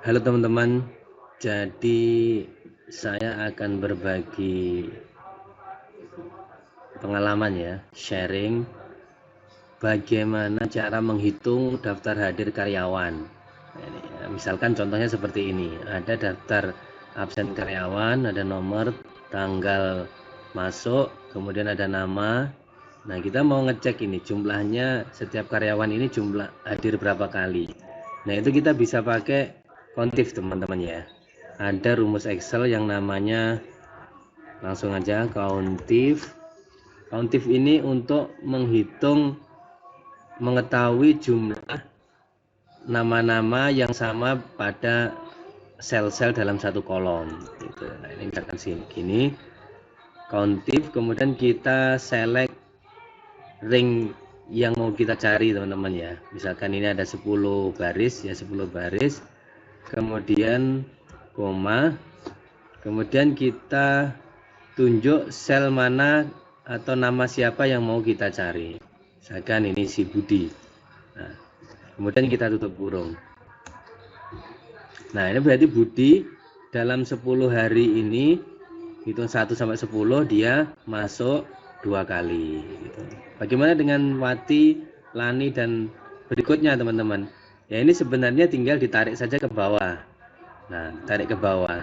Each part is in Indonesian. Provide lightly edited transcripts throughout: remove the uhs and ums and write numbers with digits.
Halo teman-teman, jadi saya akan berbagi pengalaman ya, sharing bagaimana cara menghitung daftar hadir karyawan. Nah, ini, ya, misalkan contohnya seperti ini, ada daftar absen karyawan, ada nomor, tanggal masuk, kemudian ada nama. Nah, kita mau ngecek ini jumlahnya setiap karyawan ini jumlah hadir berapa kali. Nah, itu kita bisa pakai kontif teman-teman ya. Ada rumus Excel yang namanya, langsung aja, countif. Countif ini untuk mengetahui jumlah nama-nama yang sama pada sel-sel dalam satu kolom gitu. Nah, ini misalkan gini, countif, kemudian kita select ring yang mau kita cari teman-teman ya. Misalkan ini ada 10 baris ya, 10 baris, kemudian koma, kemudian kita tunjuk sel mana atau nama siapa yang mau kita cari. Misalkan ini si Budi. Nah, kemudian kita tutup kurung. Nah, ini berarti Budi dalam 10 hari ini, hitung 1 sampai 10, dia masuk 2 kali gitu. Bagaimana dengan Wati, Lani, dan berikutnya teman-teman? Ya, ini sebenarnya tinggal ditarik saja ke bawah. Nah, tarik ke bawah.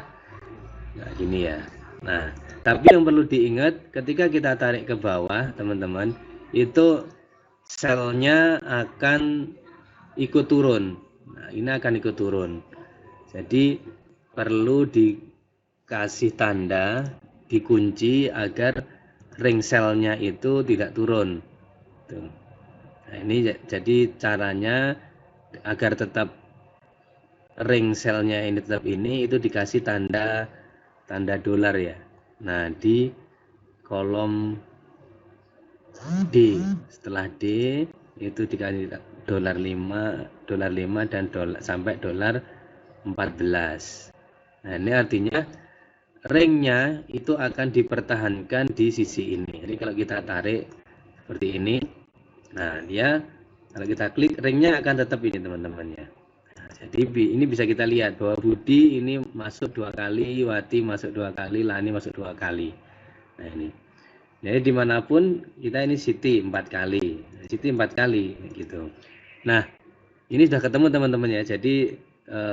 Nah, gini ya. Nah, tapi yang perlu diingat ketika kita tarik ke bawah, teman-teman, itu selnya akan ikut turun. Nah, ini akan ikut turun. Jadi perlu dikasih tanda, dikunci agar ring selnya itu tidak turun. Tuh. Nah, ini jadi caranya agar tetap ring selnya ini tetap ini, itu dikasih tanda dolar ya. Nah, di kolom D, setelah D itu dikasih dolar 5 dan sampai dolar 14. Nah, ini artinya ringnya itu akan dipertahankan di sisi ini. Jadi kalau kita tarik seperti ini, nah dia kalau kita klik ringnya akan tetap ini teman-teman ya. Nah, jadi ini bisa kita lihat bahwa Budi ini masuk 2 kali, Wati masuk 2 kali, Lani masuk 2 kali. Nah ini, jadi dimanapun kita ini Siti 4 kali, Siti 4 kali gitu. Nah, ini sudah ketemu teman-teman ya. Jadi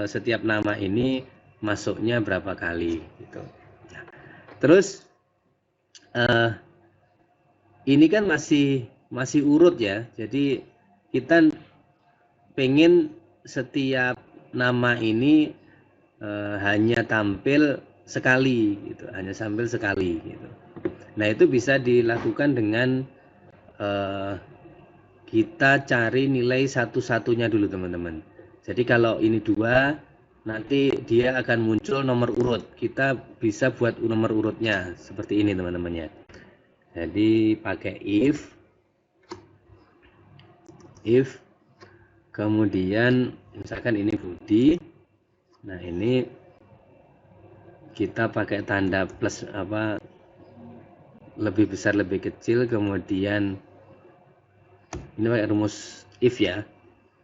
setiap nama ini masuknya berapa kali gitu. Nah, terus ini kan masih urut ya. Jadi kita pengen setiap nama ini hanya tampil sekali gitu, hanya tampil sekali gitu. Nah, itu bisa dilakukan dengan kita cari nilai satu-satunya dulu teman-teman. Jadi kalau ini 2, nanti dia akan muncul nomor urut. Kita bisa buat nomor urutnya seperti ini teman-teman ya. Jadi pakai if kemudian misalkan ini Budi. Nah, ini kita pakai tanda plus apa, lebih besar lebih kecil, kemudian ini pakai rumus if ya.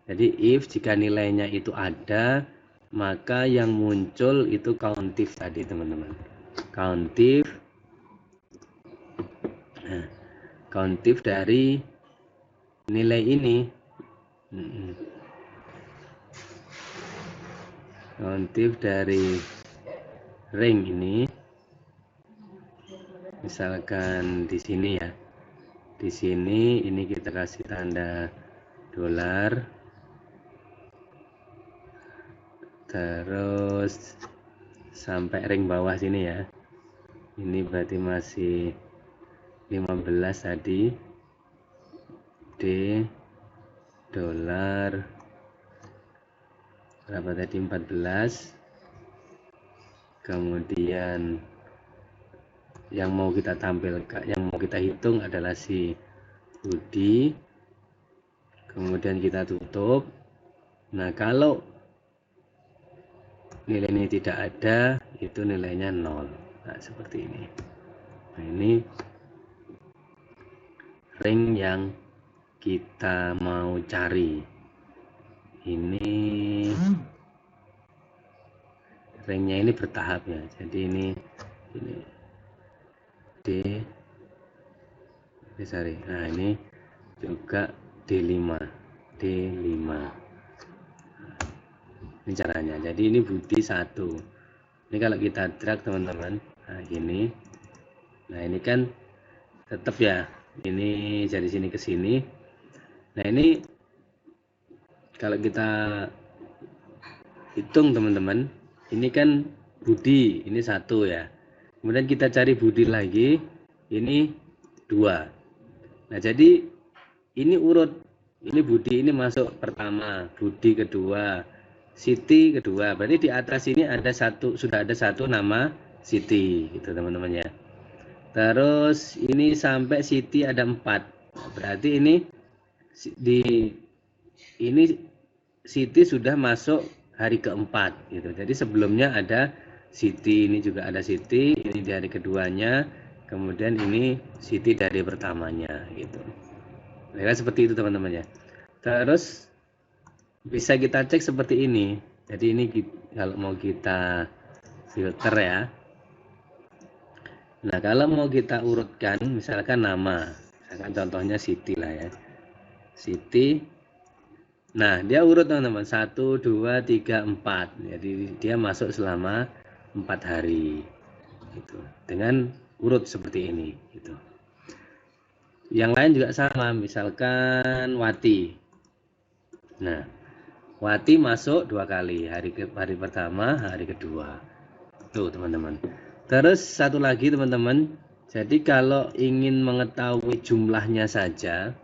Jadi if jika nilainya itu ada, maka yang muncul itu countif tadi teman-teman. Countif, nah, countif dari nilai ini, countif dari ring ini, misalkan di sini ya, di sini ini kita kasih tanda dolar, terus sampai ring bawah sini ya. Ini berarti masih 15 tadi. D dolar berapa tadi, 14. Kemudian yang mau kita tampilkan, yang mau kita hitung adalah si Budi. Kemudian kita tutup. Nah, kalau nilai ini tidak ada, itu nilainya 0. Nah, seperti ini. Nah, ini ring yang kita mau cari. Ini ringnya ini bertahap ya. Jadi ini D, sorry. Nah ini juga D5, D5. Ini caranya. Jadi ini budi 1. Ini kalau kita drag teman-teman, nah gini. Nah ini kan tetap ya. Ini dari sini ke sini. Nah ini kalau kita hitung teman-teman, ini kan budi, ini 1 ya. Kemudian kita cari budi lagi, ini 2. Nah jadi ini urut, ini budi ini masuk pertama, budi kedua, Siti kedua. Berarti di atas ini ada sudah ada satu nama Siti gitu teman-teman ya. Terus ini sampai Siti ada 4. Berarti ini Siti sudah masuk hari keempat gitu. Jadi sebelumnya ada Siti, ini juga ada Siti, ini di hari keduanya, kemudian ini Siti dari pertamanya gitu. Nah, seperti itu teman-teman ya. Terus bisa kita cek seperti ini. Jadi ini kalau mau kita filter ya. Nah kalau mau kita urutkan, misalkan nama, misalkan contohnya Siti lah ya, Siti. Nah dia urut teman-teman 1, 2, 3, 4. Jadi dia masuk selama 4 hari gitu. Dengan urut seperti ini gitu. Yang lain juga sama, misalkan Wati. Nah Wati masuk 2 kali, hari pertama, hari kedua. Tuh teman-teman. Terus satu lagi teman-teman, jadi kalau ingin mengetahui jumlahnya saja,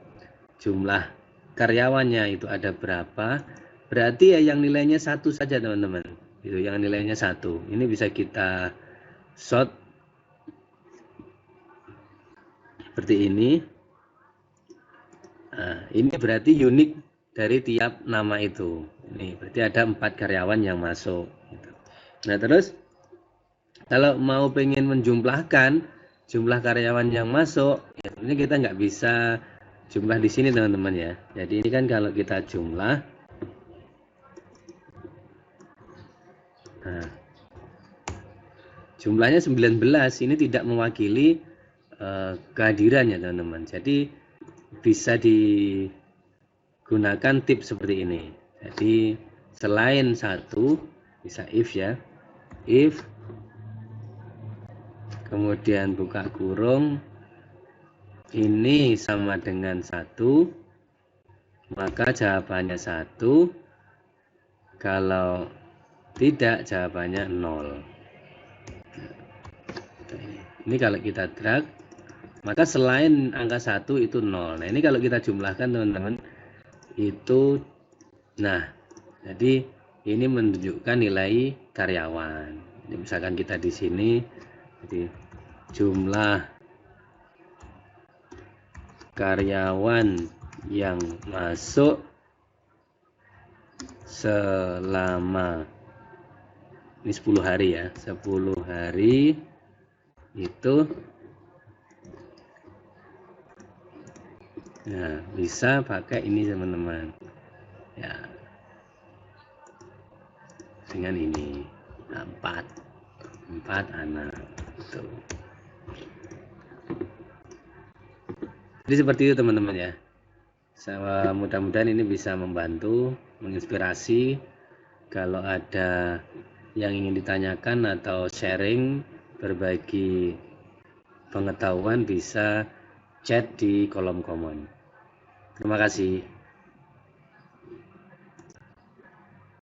jumlah karyawannya itu ada berapa, berarti ya yang nilainya 1 saja teman-teman. Itu yang nilainya 1. Ini bisa kita sort seperti ini. Nah, ini berarti unik dari tiap nama itu. Ini berarti ada 4 karyawan yang masuk. Nah terus kalau mau pengen menjumlahkan jumlah karyawan yang masuk, ya ini kita nggak bisa jumlah di sini teman-teman ya. Jadi ini kan kalau kita jumlah, nah, jumlahnya 19, ini tidak mewakili kehadirannya teman-teman. Jadi bisa digunakan tips seperti ini. Jadi selain 1 bisa if ya, if kemudian buka kurung ini sama dengan 1, maka jawabannya 1. Kalau tidak jawabannya 0. Ini kalau kita drag, maka selain angka 1 itu 0. Nah ini kalau kita jumlahkan teman-teman itu, nah jadi ini menunjukkan nilai karyawan. Jadi misalkan kita di sini, jadi jumlah karyawan yang masuk selama ini 10 hari ya, 10 hari itu nah bisa pakai ini teman-teman ya, dengan ini nah, 4 anak itu. Jadi seperti itu teman-teman ya. Mudah-mudahan ini bisa membantu, menginspirasi. Kalau ada yang ingin ditanyakan atau sharing, berbagi pengetahuan, bisa chat di kolom komen. Terima kasih.